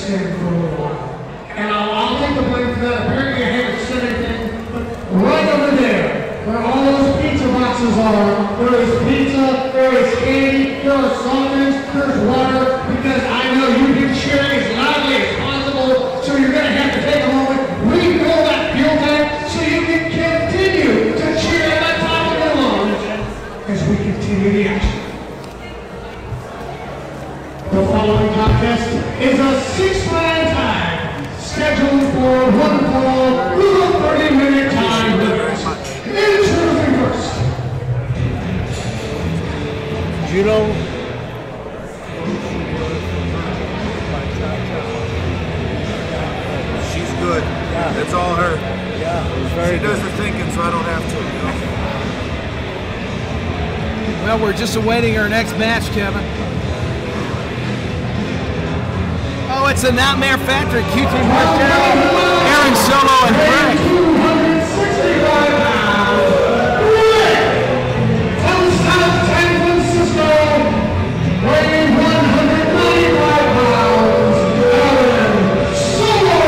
extend for a little while. And I'll take the blame for that. Apparently I haven't said anything, but right over there, where all those pizza boxes are, there is pizza, there is candy, there are soft drinks, there's water, because I know you've been cheering as loudly as possible, so you're going to have to take a moment, refill that fuel tank, so you can continue to cheer at the top of your lungs as we continue the action. The following contest is a 6-man tag, scheduled for one fall with a 30-minute time limit. Introducing first. Judo. She's good. Yeah. That's all her. Yeah, very She does the thinking, so I don't have to. You know? Well, we're just awaiting our next match, Kevin. Oh, it's the Nightmare Factory, QT Marshall, Aaron Solo, and Frank. 265 pounds, from South San Francisco, weighing 195 pounds, Aaron Solo.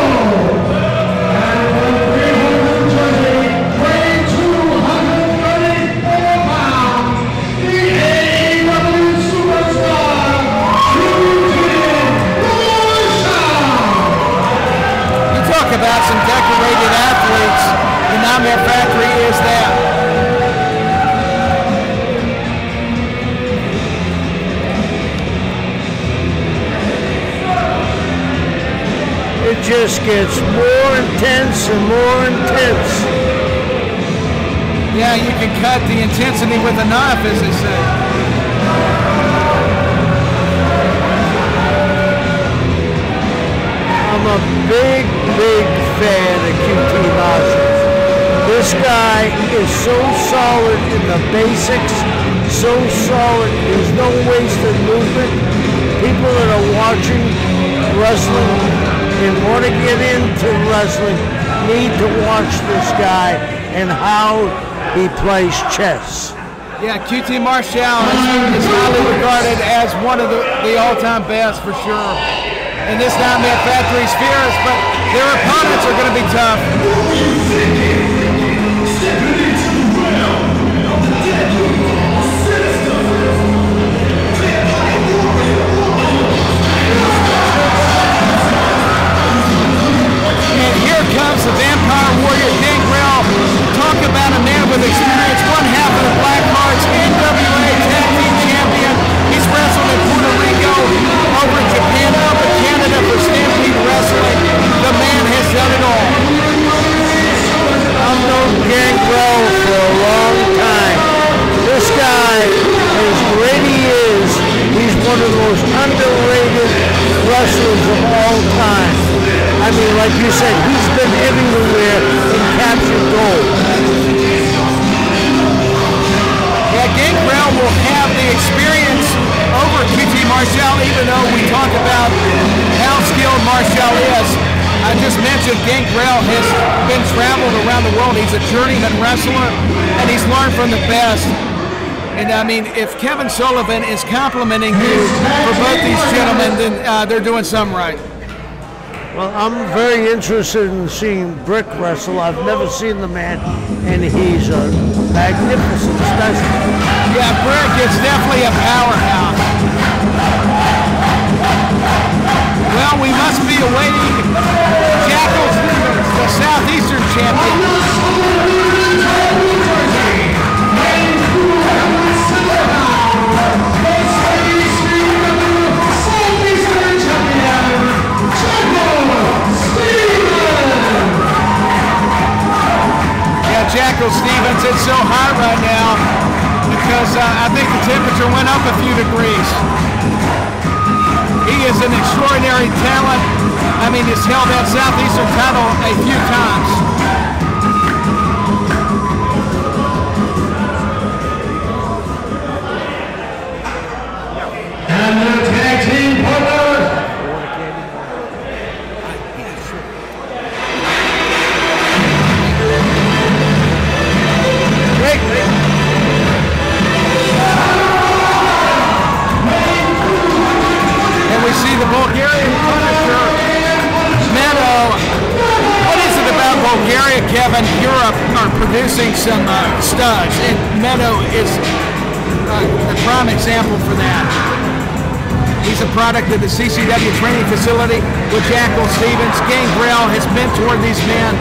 And from 300 Jersey, weighing 234 pounds, the AEW superstar, Talk about some decorated athletes. The Nightmare Factory is that. It just gets more intense and more intense. Yeah, you can cut the intensity with a knife, as they say. I'm a big fan of QT Marshall. This guy is so solid in the basics, so solid, there's no wasted movement. People that are watching wrestling and want to get into wrestling need to watch this guy and how he plays chess. Yeah, QT Marshall is highly regarded as one of the all-time best for sure. And this Nightmare Factory's fierce, but their opponents are going to be tough. And here comes the Vampire Warrior Gangrel. Talk about a man with experience, one half of the Black Hearts NWA Tag Team Champion. He's wrestled in Puerto Rico, over in Japan, up in Canada for Stampede Wrestling. The man has done it all. I've known Gangrel for a long time. This guy, as great he is, he's one of the most underrated wrestlers of all time. I mean, like you said, he's been everywhere and captured gold. Yeah, Gangrel will have the experience over QT Marshall, even though we talk about how skilled Marshall is. I just mentioned Gangrel has been traveled around the world. He's a journeyman wrestler, and he's learned from the best. And I mean, if Kevin Sullivan is complimenting you for both these gentlemen, then they're doing something right. Well, I'm very interested in seeing Brick wrestle. I've never seen the man, and he's a magnificent specimen. Yeah, Brick is definitely a powerhouse. Well, we must be awaiting Jackal, the Southeastern champion. Jackal Stevens, it's so hot right now because I think the temperature went up a few degrees. He is an extraordinary talent. I mean, he's held that Southeastern title a few times. And the tag team partner. And we see the Bulgarian Punisher Bulgaria, Kevin, Europe are producing some studs, and Meto is a prime example for that. He's a product of the CCW Training Facility with Jackal, Stevens. Gangrel has mentored these men,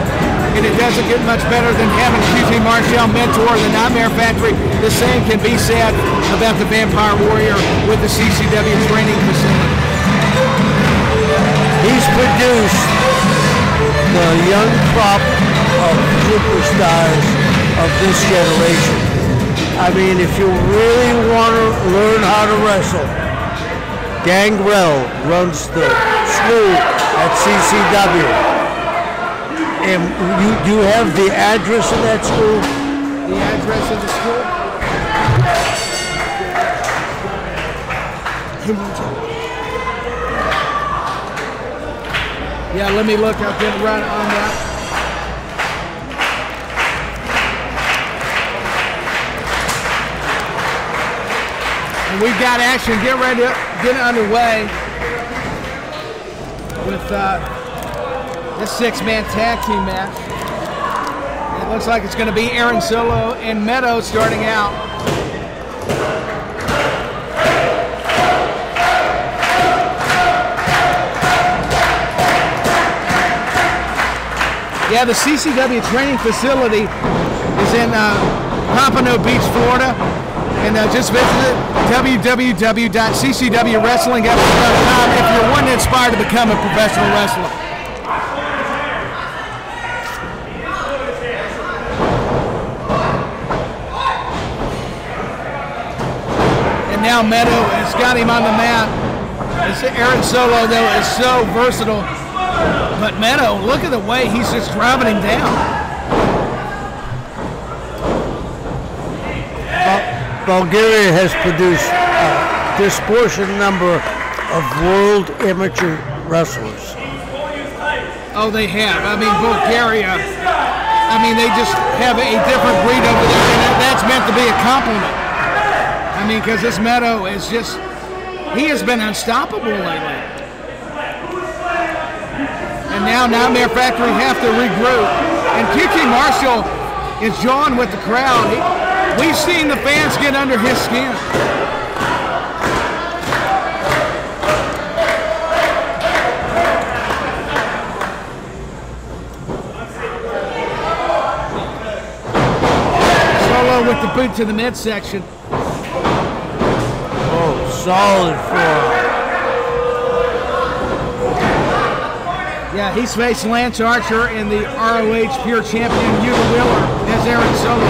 and it doesn't get much better than having QT Marshall mentor the Nightmare Factory. The same can be said about the Vampire Warrior with the CCW Training Facility. He's produced the young crop of superstars of this generation. I mean, if you really want to learn how to wrestle, Gangrel runs the school at CCW. And you have the address of that school? The address of the school? Yeah, let me look. I've been right on that. And we've got action. Get ready to get underway with this six-man tag team match. It looks like it's going to be Aaron Solo and Meto starting out. Yeah, the CCW Training Facility is in Pompano Beach, Florida. And just visit www.ccwwrestling.com if you're one inspired to become a professional wrestler. And now Meto has got him on the mat. Aaron Solo, though, is so versatile. But Meto, look at the way he's just driving him down. Bulgaria has produced a disproportionate number of world amateur wrestlers. Oh, they have. I mean, Bulgaria, I mean, they just have a different breed over there, and that's meant to be a compliment. I mean, because this Meto is just, he has been unstoppable lately. And now Nightmare Factory have to regroup. And QT Marshall is jawing with the crowd. We've seen the fans get under his skin. Solo with the boot to the midsection. Oh, solid forearm. Yeah, he's faced Lance Archer and the ROH Pure Champion Yuta Wheeler as Aaron Solo.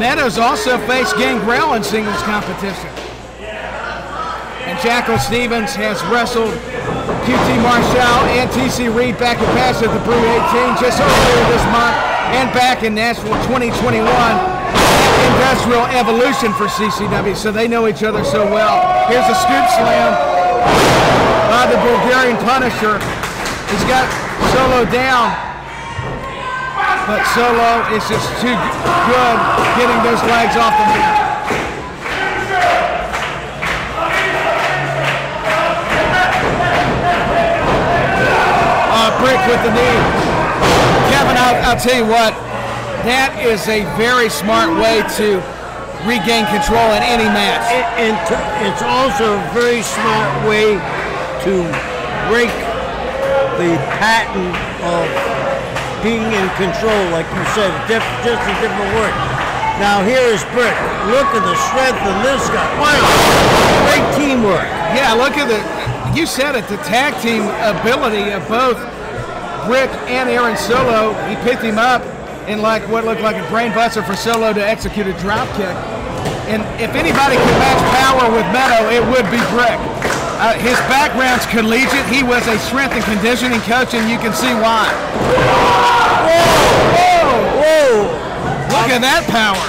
Meto's also faced Gangrel in singles competition. And Jackal Stevens has wrestled QT Marshall and TC Reed back in past at the Brew 18 just earlier this month and back in Nashville 2021. Industrial Evolution for CCW, so they know each other so well. Here's a scoop slam by the Bulgarian Punisher. He's got Solo down, but Solo is just too good getting those legs off the mat. Brick with the knee. Kevin, I'll tell you what, that is a very smart way to regain control in any match. It's also a very smart way to break the pattern of being in control, like you said, just a different word. Now here is Brick. Look at the strength of this guy. Wow, great teamwork. Yeah, look at you said it, the tag team ability of both Brick and Aaron Solo. He picked him up in like what looked like a brain buster for Solo to execute a drop kick. And if anybody could match power with Meto, it would be Brick. His background's collegiate. He was a strength and conditioning coach, and you can see why. Whoa! Whoa! Whoa! Look at that power.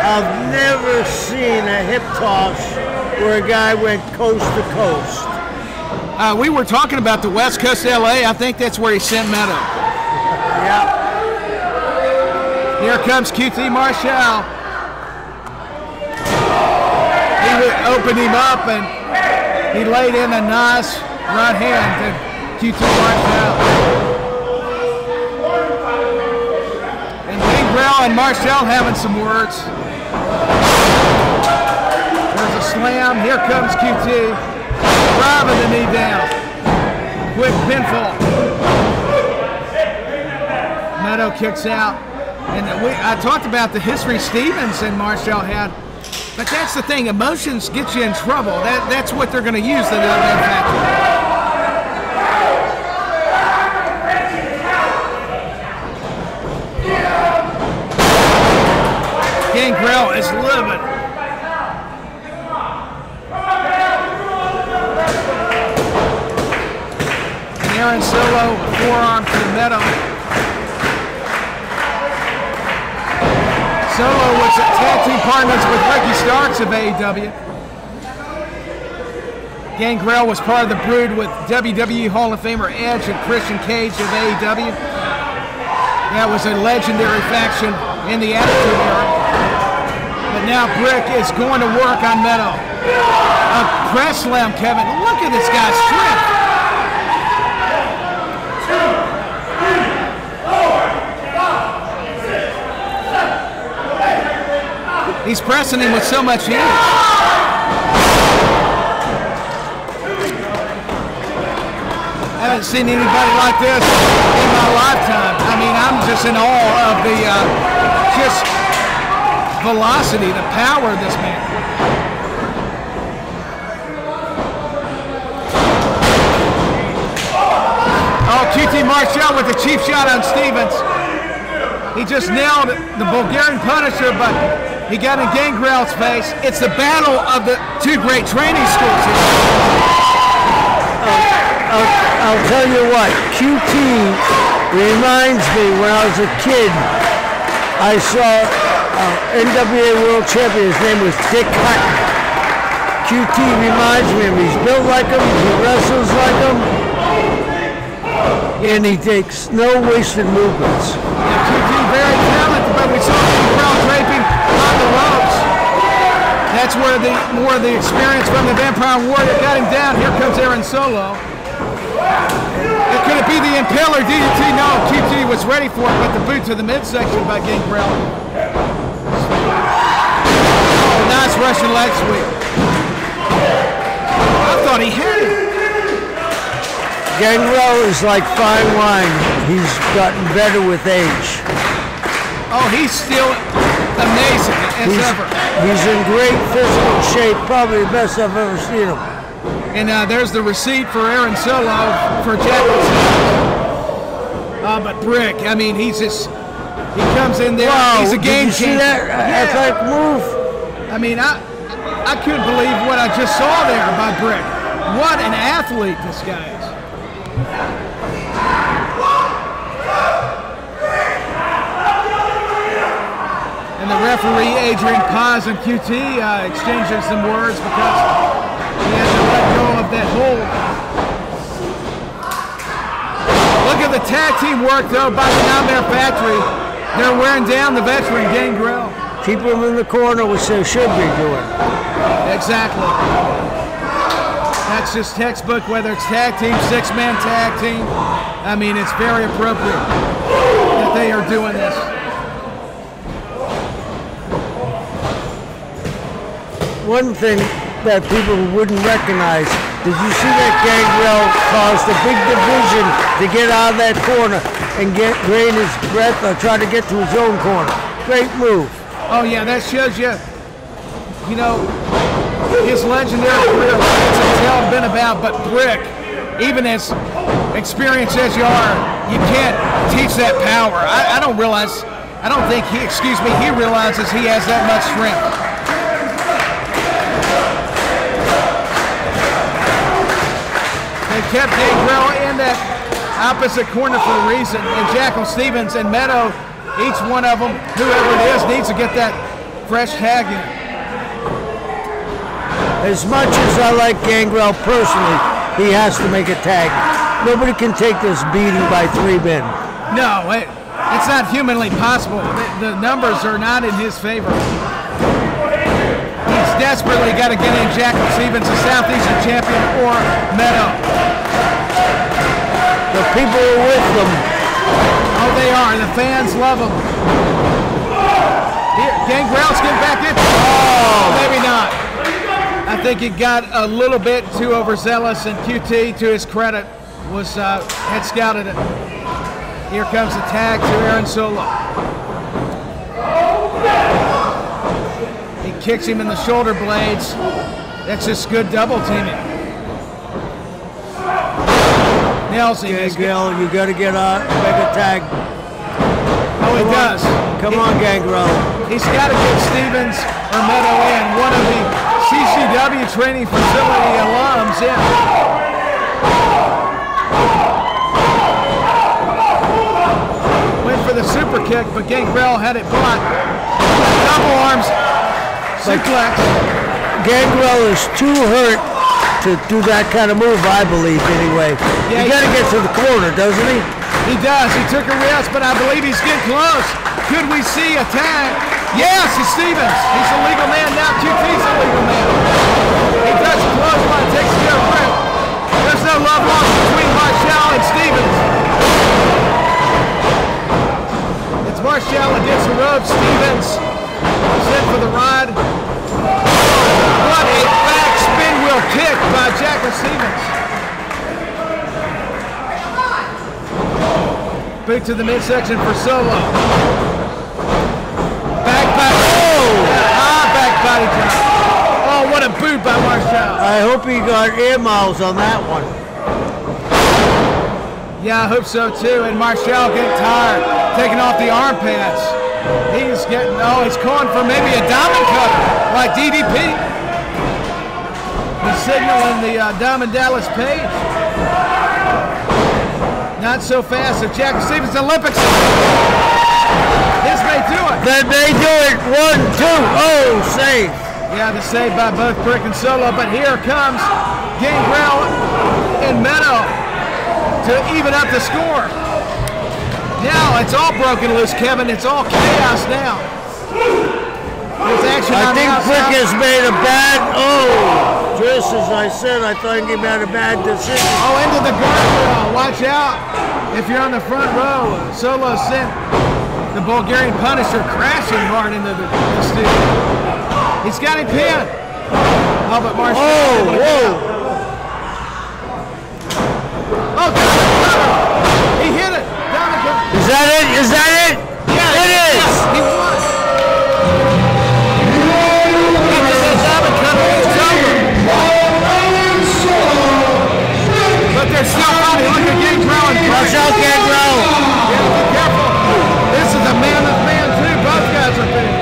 I've never seen a hip toss where a guy went coast to coast. We were talking about the West Coast LA. I think that's where he sent Meto. Yeah. Here comes QT Marshall. He opened him up and he laid in a nice right hand to Q2 Marshall. And Gangrel and Marshall having some words. There's a slam. Here comes QT. Driving the knee down. Quick pinfall. Meto kicks out. And I talked about the history Stevens and Marshall had. But that's the thing. Emotions get you in trouble. That's what they're going to use the no-man factor. Gangrel is living. And Aaron Solo, forearm to Meto. Solo was tag team partners with Ricky Starks of AEW. Gangrel was part of the Brood with WWE Hall of Famer Edge and Christian Cage of AEW. That was a legendary faction in the Attitude Era. But now Brick is going to work on Meto. A press slam, Kevin. Look at this guy's strength. He's pressing him with so much heat. I haven't seen anybody like this in my lifetime. I mean, I'm just in awe of the just velocity, the power of this man. Oh, QT Marshall with the cheap shot on Stevens. He just nailed the Bulgarian Punisher, but he got in Gangrel's face. It's the battle of the two great training schools here. I'll tell you what, QT reminds me when I was a kid, I saw NWA World Champion, his name was Dick Hutton. QT reminds me of him. He's built like him, he wrestles like him, and he takes no wasted movements. Yeah, QT very talented, but we saw Gangrel draping on the ropes. That's where more of the experience from the Vampire Warrior got him down. Here comes Aaron Solo. Could it be the Impaler DDT? No, QT was ready for it, but the boot to the midsection by Gangrel. Oh, nice Russian leg sweep. I thought he had it. Gangrel is like fine wine. He's gotten better with age. Oh, he's still amazing as ever. He's in great physical shape, probably the best I've ever seen him. And there's the receipt for Aaron Solo for Jackal. But Brick, I mean, he comes in there. Wow, he's a game changer. See that athletic move? I mean, I couldn't believe what I just saw there by Brick. What an athlete this guy is. And the referee, Adrian Paz and QT, exchanging some words because he had to let go of that hold. Look at the tag team work, though, by the Nightmare Factory. They're wearing down the veteran Gangrel. Keep him in the corner, which they should be doing. Exactly. That's just textbook, whether it's tag team, six-man tag team. I mean, it's very appropriate that they are doing this. One thing that people wouldn't recognize, did you see that Gangrel caused a big division to get out of that corner and gain his breath or try to get to his own corner? Great move. Oh yeah, that shows you, you know, his legendary career, it's been about, but Brick, even as experienced as you are, you can't teach that power. I don't think he realizes he has that much strength. They kept Gangrel in that opposite corner for a reason, and Jackal, Stevens, and Meto, each one of them, whoever it is, needs to get that fresh tag in. As much as I like Gangrel personally, he has to make a tag. Nobody can take this beating by 3 men. No, it's not humanly possible. The numbers are not in his favor. He's desperately got to get in Jackal, Stevens, the Southeastern champion, or Meto. The people are with them. Oh, they are. The fans love them. Here, Gangrel's getting back in. Oh, maybe not. I think he got a little bit too overzealous, and QT, to his credit, had scouted it. Here comes the tag to Aaron Solo. He kicks him in the shoulder blades. That's just good double teaming. Nails him. Gangrel, you got to get out, make a tag. Oh, he does. Come on, Gangrel. He's got to get Stevens or Meto in, one of the CCW Training Facility alums in. Went for the super kick, but Gangrel had it blocked. Double arms. Suplex. Gangrel is too hurt to do that kind of move, I believe, anyway. Yeah, he got to get to the corner, doesn't he? He does. He took a risk, but I believe he's getting close. Could we see a tag? Yes, it's Stevens. He's a legal man now. QT's a legal man. He does a clothesline, takes the other grip. There's no love lost between Marshall and Stevens. It's Marshall against the ropes. Stevens is in for the ride. What a back spin wheel kick by Jackal Stevens. Boot to the midsection for Solo. Back body. Oh! Back body drop. Oh, what a boot by Marshall. I hope he got ear miles on that one. Yeah, I hope so too. And Marshall getting tired, taking off the arm pads. He's calling for maybe a diamond cutter, like DDP. He's signaling the Diamond Dallas Page. Not so fast. If Jackal Stevens Olympics. This may do it. That may do it. 1, 2. Oh, save. Yeah, the save by both Brick and Solo. But here comes Gangrel and Meto to even up the score. Now it's all broken loose, Kevin. It's all chaos now. There's action I on think the Brick outside. has made a bad. Oh. Just as I said, I thought he made a bad decision. Oh, into the guardrail. Watch out. If you're on the front row, Solo sent the Bulgarian Punisher crashing hard into the studio. He's got him pinned. Oh, but Marshall. Oh, whoa. Oh, God. He hit it. Is that it? Is that it? Yeah, it is. Yeah, he won. He did that diamond cutter. It's over. But they're still fighting. Look at Gangrel and Watch out, Gangrel. Yeah, be careful. This is a man-of-man, too. Both guys are big.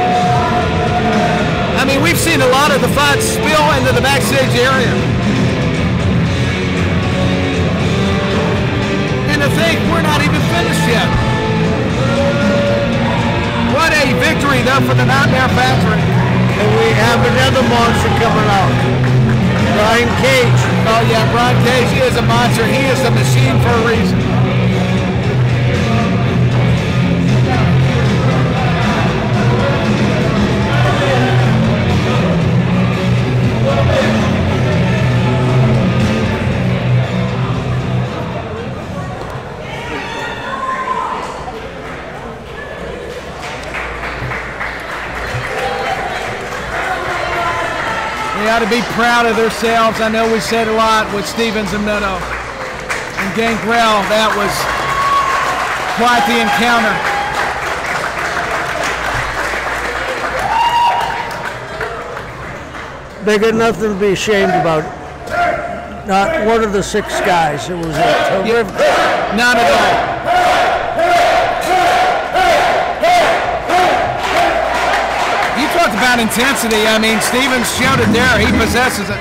I mean, we've seen a lot of the fights spill into the backstage area. And to think we're not even finished yet. What a victory, though, for the Nightmare Factory. And we have another monster coming out. Brian Cage. Oh, yeah, Brian Cage, he is a monster. He is a machine for a reason. They ought to be proud of themselves. I know we said a lot with Stevens and Meto. And Gangrel, that was quite the encounter. They got nothing to be ashamed about. Not one of the 6 guys. It was a terrific. Not at all. You talked about intensity. I mean, Stevens showed it there. He possesses it.